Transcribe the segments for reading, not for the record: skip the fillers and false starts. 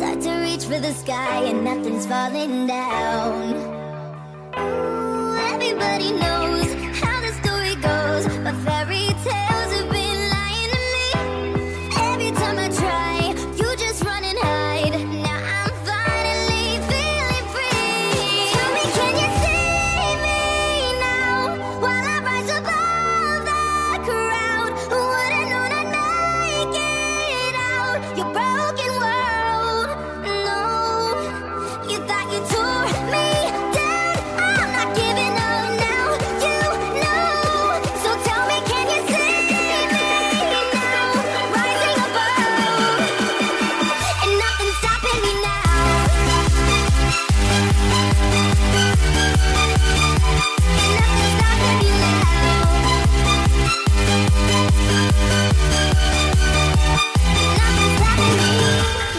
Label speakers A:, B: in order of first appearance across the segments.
A: Start to reach for the sky and nothing's falling down. Ooh, everybody knows how the story goes, but fairy tales have been lying to me. Every time I try, you just run and hide. Now I'm finally feeling free. Tell me, can you see me now, while I rise above the crowd? Who would've known I'd make it out your broken world? No, you thought you tore me down. I'm not giving up now, you know. So tell me, can you see me now, rising above, and nothing's stopping me now. Nothing's stopping me now. Nothing's stopping me.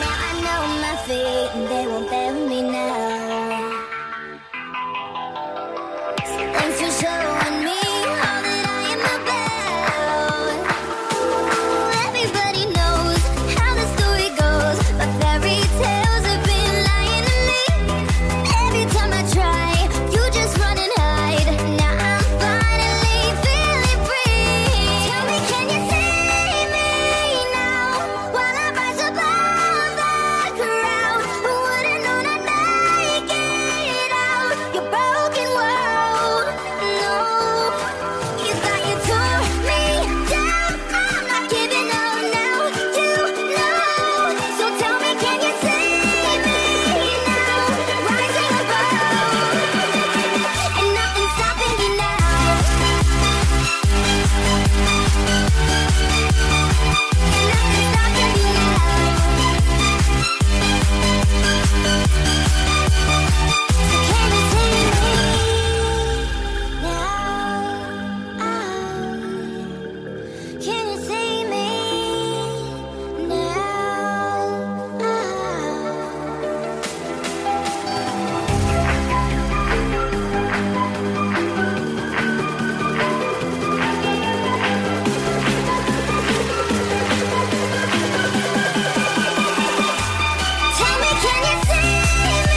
A: Now I know my feet and they won't fail me now. Thanks for showing me all that I am about. Everybody knows how the story goes, but fairy tales have been lying to me. Every time I try, you just run and hide. Now I'm finally feeling free. Tell me, can you see me now, while I rise above the crowd? Who would've known I'd make it out your broken world? No, you thought you tore me down. I'm not giving up now, you know. So tell me, can you see me now, rising above, and nothing's stopping me now. Nothing's stopping me now. Can you see me now? Can you see me now? Tell me, can you see me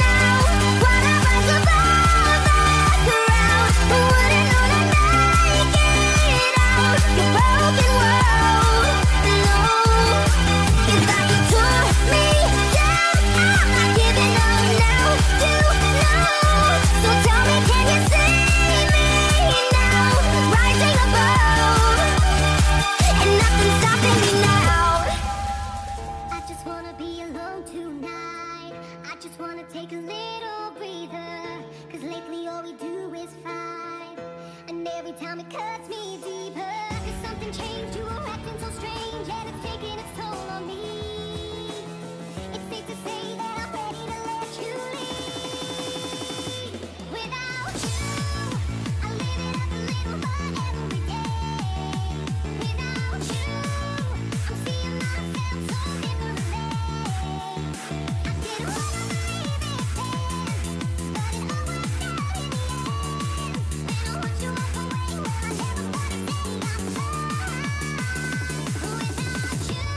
A: now, while I rise above the crowd? Who would've known I'd make it out your broken world? No, you thought you tore me down. I'm not giving up now, you know. So tell me, can you see me now, rising above, and nothing's stopping me now. I just wanna be alone tonight. I just wanna take a little breather, 'cause lately all we do is fight, and every time it cuts me deeper. 'Cause something changed, you were acting so strange, and it's taking its toll on me. It's safe to say that I'm ready to let you leave. Without you, I live it up a little more every day. Without you, I'm seeing myself so differently. I didn't wanna believe it then, but it all worked out in the end. Then I watched you walk away, well I never wanna say I'm sorry. Without you,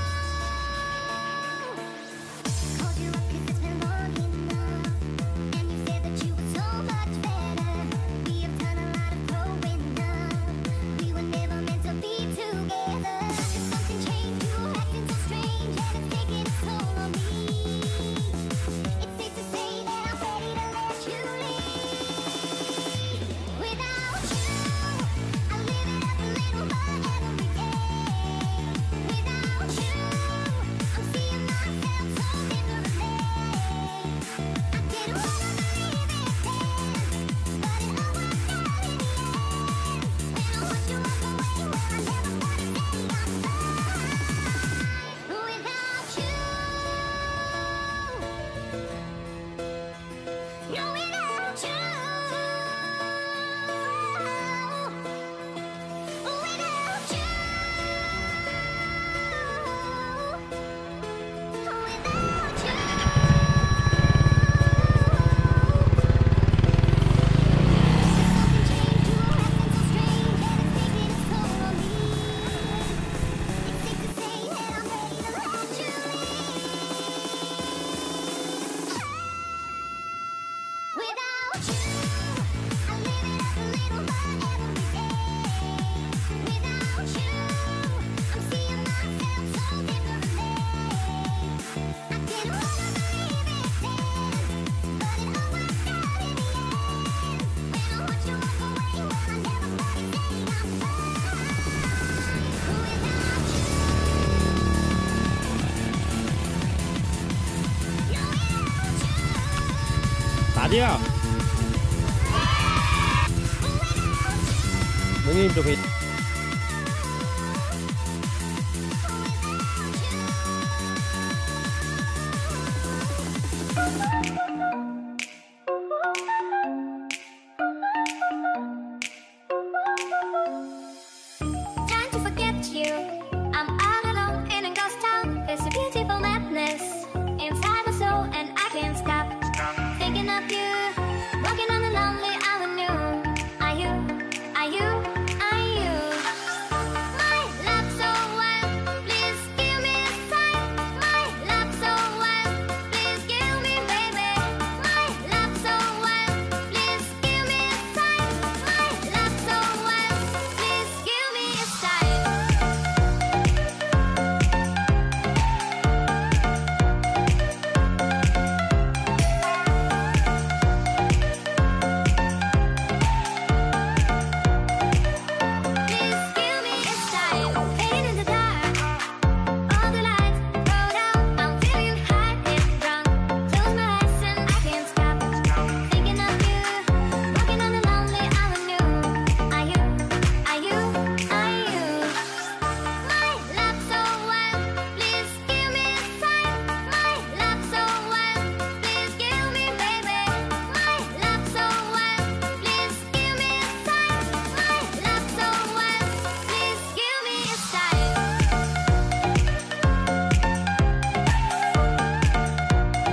B: Thả chưa? Đứng im chụp hình.